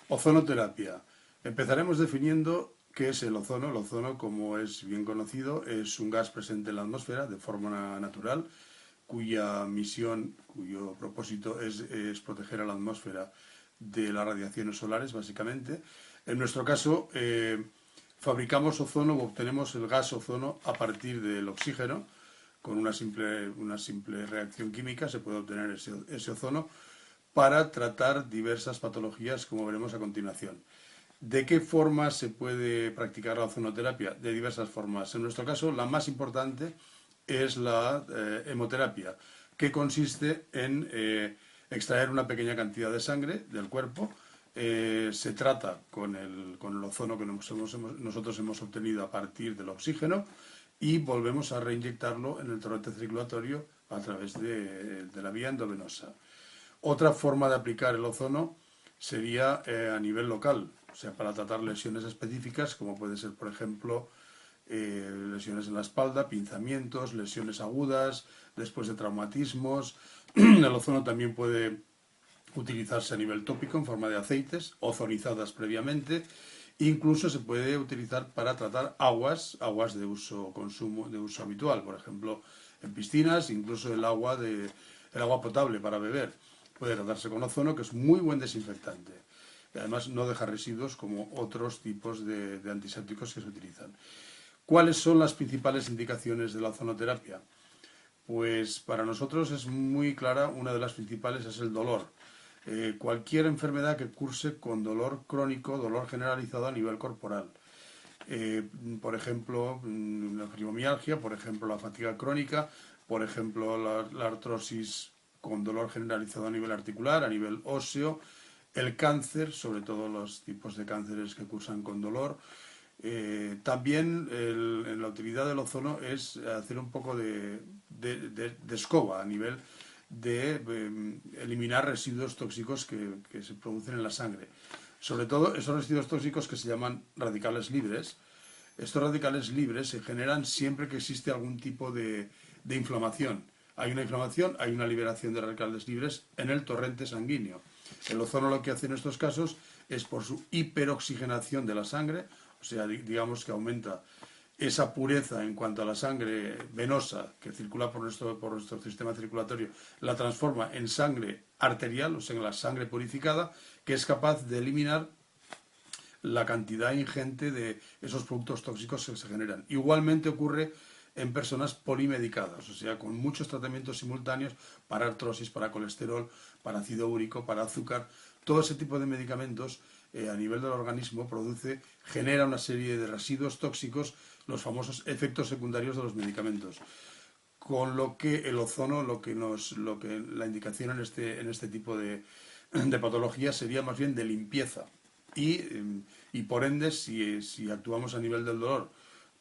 Ozonoterapia. Empezaremos definiendo qué es el ozono. El ozono, como es bien conocido, es un gas presente en la atmósfera de forma natural, cuya misión, cuyo propósito es proteger a la atmósfera de las radiaciones solares, básicamente. En nuestro caso, fabricamos ozono o obtenemos el gas ozono a partir del oxígeno. Con una simple reacción química se puede obtener ese ozono para tratar diversas patologías, como veremos a continuación. ¿De qué forma se puede practicar la ozonoterapia? De diversas formas. En nuestro caso, la más importante es la hemoterapia, que consiste en extraer una pequeña cantidad de sangre del cuerpo. Se trata con el ozono que nosotros hemos obtenido a partir del oxígeno y volvemos a reinyectarlo en el torrente circulatorio a través de la vía endovenosa. Otra forma de aplicar el ozono sería a nivel local, o sea, para tratar lesiones específicas, como puede ser, por ejemplo, lesiones en la espalda, pinzamientos, lesiones agudas, después de traumatismos. El ozono también puede utilizarse a nivel tópico en forma de aceites, ozonizadas previamente. Incluso se puede utilizar para tratar aguas de uso consumo, de uso habitual, por ejemplo, en piscinas, incluso el agua potable para beber. Puede tratarse con ozono, que es muy buen desinfectante. Y además no deja residuos como otros tipos de antisépticos que se utilizan. ¿Cuáles son las principales indicaciones de la ozonoterapia? Pues para nosotros es muy clara, una de las principales es el dolor. Cualquier enfermedad que curse con dolor crónico, dolor generalizado a nivel corporal. Por ejemplo, la fibromialgia, por ejemplo, la fatiga crónica, por ejemplo, la artrosis con dolor generalizado a nivel articular, a nivel óseo, el cáncer, sobre todo los tipos de cánceres que cursan con dolor. También la utilidad del ozono es hacer un poco de escoba a nivel de eliminar residuos tóxicos que se producen en la sangre. Sobre todo esos residuos tóxicos que se llaman radicales libres. Estos radicales libres se generan siempre que existe algún tipo de inflamación. Hay una inflamación, hay una liberación de radicales libres en el torrente sanguíneo. El ozono lo que hace en estos casos es, por su hiperoxigenación de la sangre, o sea, digamos que aumenta esa pureza en cuanto a la sangre venosa que circula por nuestro sistema circulatorio, la transforma en sangre arterial, o sea, en la sangre purificada, que es capaz de eliminar la cantidad ingente de esos productos tóxicos que se generan. Igualmente ocurre en personas polimedicadas, o sea, con muchos tratamientos simultáneos para artrosis, para colesterol, para ácido úrico, para azúcar. Todo ese tipo de medicamentos a nivel del organismo genera una serie de residuos tóxicos, los famosos efectos secundarios de los medicamentos. Con lo que el ozono, la indicación en este tipo de patologías sería más bien de limpieza. Y por ende, si actuamos a nivel del dolor,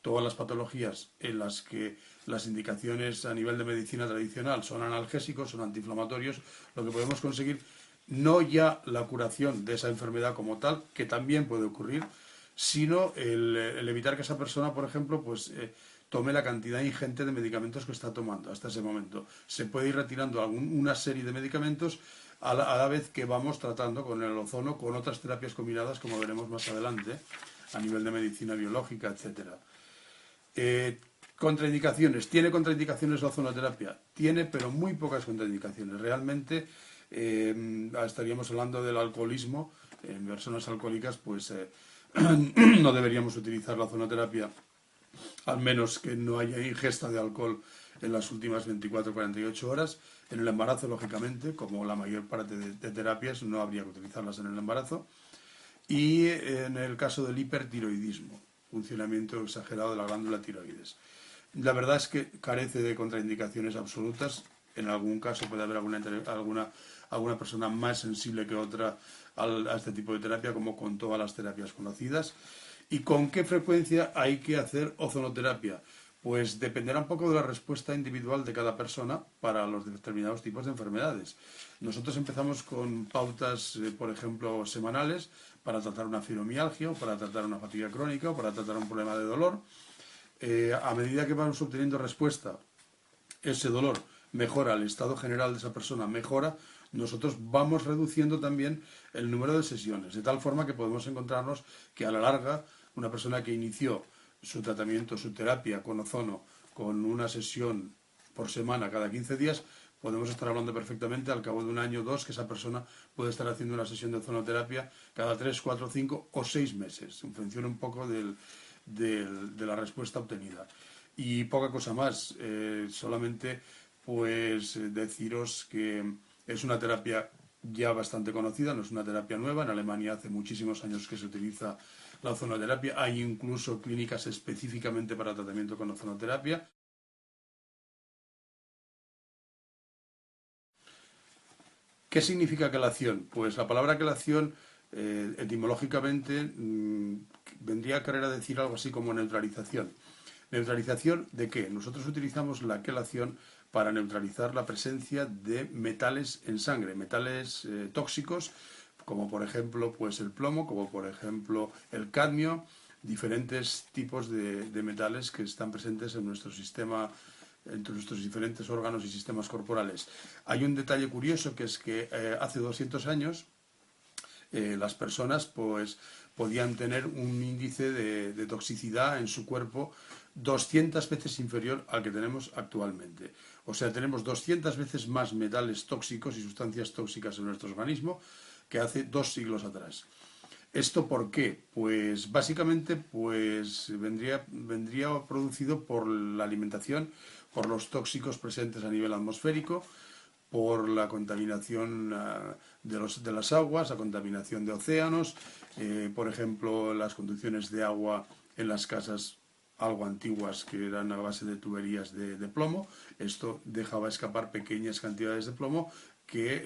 todas las patologías en las que las indicaciones a nivel de medicina tradicional son analgésicos, son antiinflamatorios, lo que podemos conseguir no ya la curación de esa enfermedad como tal, que también puede ocurrir, sino el evitar que esa persona, por ejemplo, tome la cantidad ingente de medicamentos que está tomando hasta ese momento. Se puede ir retirando una serie de medicamentos a la vez que vamos tratando con el ozono, con otras terapias combinadas, como veremos más adelante, a nivel de medicina biológica, etcétera. Contraindicaciones. ¿Tiene contraindicaciones la ozonoterapia? Tiene, pero muy pocas contraindicaciones. Realmente estaríamos hablando del alcoholismo. En personas alcohólicas, pues no deberíamos utilizar la ozonoterapia, al menos que no haya ingesta de alcohol en las últimas 24-48 horas. En el embarazo, lógicamente, como la mayor parte de terapias, no habría que utilizarlas en el embarazo. Y en el caso del hipertiroidismo, funcionamiento exagerado de la glándula tiroides. La verdad es que carece de contraindicaciones absolutas. En algún caso puede haber alguna persona más sensible que otra a este tipo de terapia, como con todas las terapias conocidas. ¿Y con qué frecuencia hay que hacer ozonoterapia? Pues dependerá un poco de la respuesta individual de cada persona para los determinados tipos de enfermedades. Nosotros empezamos con pautas, por ejemplo, semanales para tratar una fibromialgia, o para tratar una fatiga crónica, o para tratar un problema de dolor. A medida que vamos obteniendo respuesta, ese dolor mejora, el estado general de esa persona mejora, nosotros vamos reduciendo también el número de sesiones, de tal forma que podemos encontrarnos que a la larga una persona que inició su tratamiento, su terapia con ozono, con una sesión por semana cada 15 días, podemos estar hablando perfectamente al cabo de un año o dos que esa persona puede estar haciendo una sesión de ozonoterapia cada 3, 4, 5 o 6 meses, en función un poco de la respuesta obtenida. Y poca cosa más, solamente pues deciros que es una terapia ya bastante conocida, no es una terapia nueva. En Alemania hace muchísimos años que se utiliza la ozonoterapia. Hay incluso clínicas específicamente para tratamiento con ozonoterapia. ¿Qué significa quelación? Pues la palabra quelación etimológicamente vendría a querer decir algo así como neutralización. ¿Neutralización de qué? Nosotros utilizamos la quelación para neutralizar la presencia de metales en sangre, metales tóxicos, como por ejemplo pues el plomo, como por ejemplo el cadmio, diferentes tipos de metales que están presentes en nuestro sistema, entre nuestros diferentes órganos y sistemas corporales. Hay un detalle curioso que es que hace 200 años las personas pues podían tener un índice de toxicidad en su cuerpo 200 veces inferior al que tenemos actualmente. O sea, tenemos 200 veces más metales tóxicos y sustancias tóxicas en nuestro organismo que hace 2 siglos atrás. ¿Esto por qué? Pues básicamente pues vendría producido por la alimentación, por los tóxicos presentes a nivel atmosférico, por la contaminación de las aguas, la contaminación de océanos, por ejemplo, las conducciones de agua en las casas algo antiguas que eran a base de tuberías de plomo. Esto dejaba escapar pequeñas cantidades de plomo que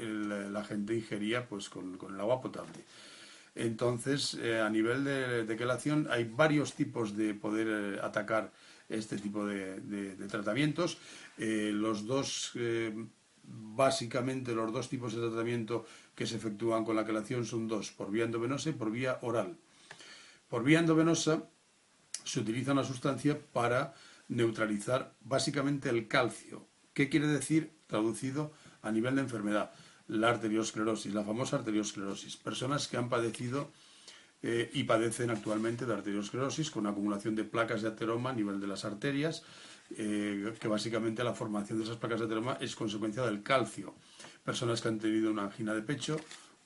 la gente ingería pues, con el agua potable. Entonces, a nivel de quelación hay varios tipos de poder atacar este tipo de tratamientos. Básicamente los dos tipos de tratamiento que se efectúan con la quelación son dos, por vía endovenosa y por vía oral. Por vía endovenosa se utiliza una sustancia para neutralizar básicamente el calcio. ¿Qué quiere decir, traducido a nivel de enfermedad? La arteriosclerosis, la famosa arteriosclerosis. Personas que han padecido y padecen actualmente de arteriosclerosis con acumulación de placas de ateroma a nivel de las arterias, que básicamente la formación de esas placas de ateroma es consecuencia del calcio. Personas que han tenido una angina de pecho,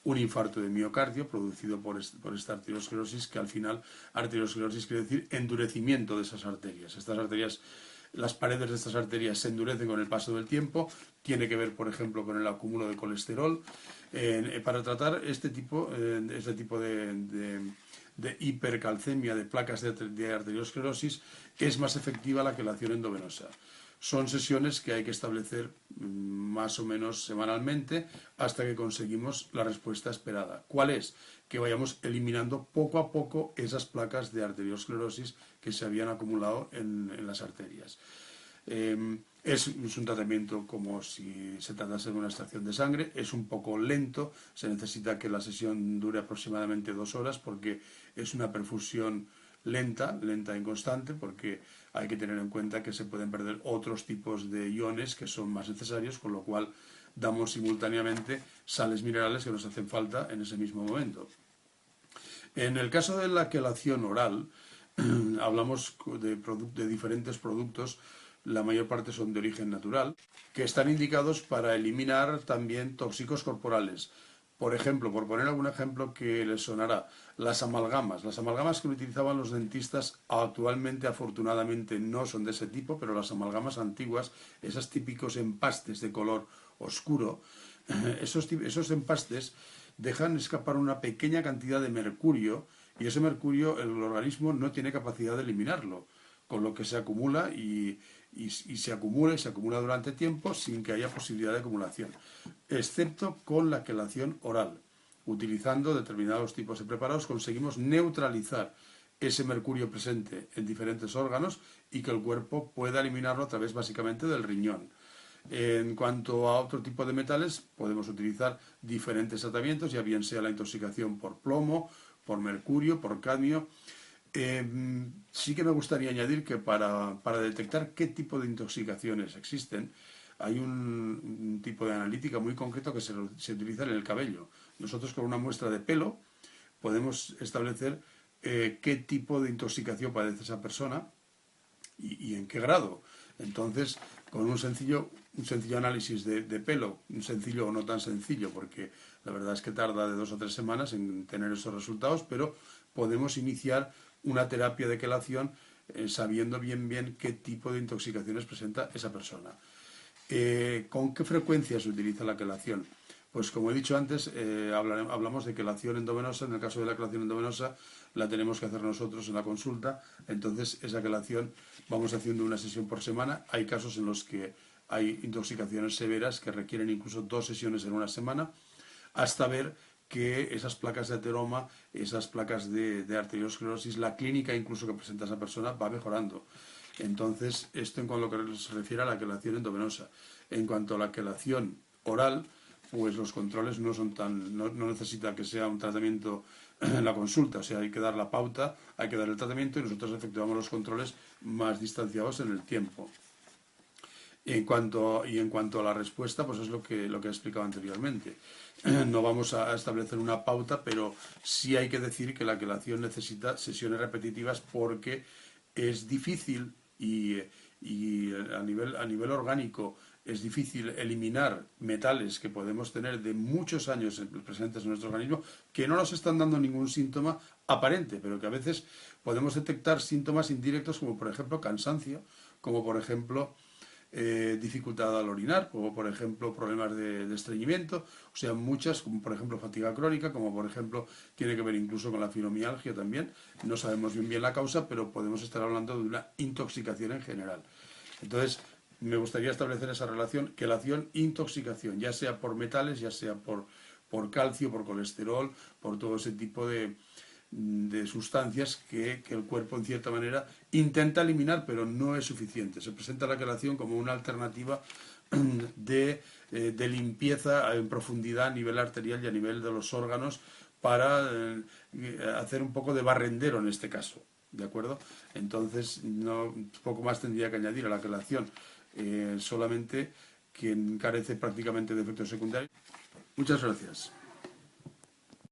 un infarto de miocardio producido por esta arteriosclerosis, que al final arteriosclerosis quiere decir endurecimiento de esas arterias. Estas arterias, las paredes de estas arterias se endurecen con el paso del tiempo, tiene que ver, por ejemplo, con el acúmulo de colesterol. Para tratar este tipo de hipercalcemia, de placas de arteriosclerosis, es más efectiva la quelación endovenosa. Son sesiones que hay que establecer más o menos semanalmente hasta que conseguimos la respuesta esperada. ¿Cuál es? Que vayamos eliminando poco a poco esas placas de arteriosclerosis que se habían acumulado en las arterias. Es un tratamiento como si se tratase de una extracción de sangre, es un poco lento, se necesita que la sesión dure aproximadamente 2 horas porque es una perfusión lenta e inconstante, porque hay que tener en cuenta que se pueden perder otros tipos de iones que son más necesarios, con lo cual damos simultáneamente sales minerales que nos hacen falta en ese mismo momento. En el caso de la quelación oral, hablamos de diferentes productos, la mayor parte son de origen natural, que están indicados para eliminar también tóxicos corporales. Por ejemplo, por poner algún ejemplo que les sonará, las amalgamas. Las amalgamas que utilizaban los dentistas actualmente, afortunadamente, no son de ese tipo, pero las amalgamas antiguas, esos típicos empastes de color oscuro, esos empastes dejan escapar una pequeña cantidad de mercurio y ese mercurio el organismo no tiene capacidad de eliminarlo, con lo que se acumula y se acumula durante tiempo sin que haya posibilidad de acumulación, excepto con la quelación oral. Utilizando determinados tipos de preparados conseguimos neutralizar ese mercurio presente en diferentes órganos y que el cuerpo pueda eliminarlo a través básicamente del riñón. En cuanto a otro tipo de metales, podemos utilizar diferentes tratamientos, ya bien sea la intoxicación por plomo, por mercurio, por cadmio. Sí que me gustaría añadir que para detectar qué tipo de intoxicaciones existen, hay un tipo de analítica muy concreto que se utiliza en el cabello. Nosotros con una muestra de pelo podemos establecer qué tipo de intoxicación padece esa persona y en qué grado. Entonces, con un sencillo análisis de pelo, un sencillo o no tan sencillo, porque la verdad es que tarda de 2 a 3 semanas en tener esos resultados, pero podemos iniciar una terapia de quelación sabiendo bien qué tipo de intoxicaciones presenta esa persona. ¿Con qué frecuencia se utiliza la quelación? Pues como he dicho antes, hablamos de quelación endovenosa. En el caso de la quelación endovenosa la tenemos que hacer nosotros en la consulta. Entonces esa quelación vamos haciendo una sesión por semana. Hay casos en los que hay intoxicaciones severas que requieren incluso 2 sesiones en una semana, hasta ver que esas placas de ateroma, esas placas de arteriosclerosis, la clínica incluso que presenta esa persona va mejorando. Entonces, esto en cuanto a lo que se refiere a la quelación endovenosa. En cuanto a la quelación oral, pues los controles no son no necesita que sea un tratamiento en la consulta, o sea, hay que dar la pauta, hay que dar el tratamiento y nosotros efectuamos los controles más distanciados en el tiempo. En cuanto a la respuesta, pues es lo que he explicado anteriormente. No vamos a establecer una pauta, pero sí hay que decir que la quelación necesita sesiones repetitivas porque es difícil y a nivel orgánico es difícil eliminar metales que podemos tener de muchos años presentes en nuestro organismo que no nos están dando ningún síntoma aparente, pero que a veces podemos detectar síntomas indirectos como por ejemplo cansancio, como por ejemplo dificultad al orinar, como por ejemplo problemas de estreñimiento, o sea, muchas, como por ejemplo fatiga crónica, como por ejemplo tiene que ver incluso con la fibromialgia también. No sabemos bien la causa, pero podemos estar hablando de una intoxicación en general. Entonces, me gustaría establecer esa relación, quelación-intoxicación, ya sea por metales, ya sea por calcio, por colesterol, por todo ese tipo de sustancias que el cuerpo en cierta manera intenta eliminar, pero no es suficiente. Se presenta la quelación como una alternativa de limpieza en profundidad a nivel arterial y a nivel de los órganos para hacer un poco de barrendero en este caso. ¿De acuerdo? Entonces, poco más tendría que añadir a la quelación. Solamente quien carece prácticamente de efectos secundarios. Muchas gracias.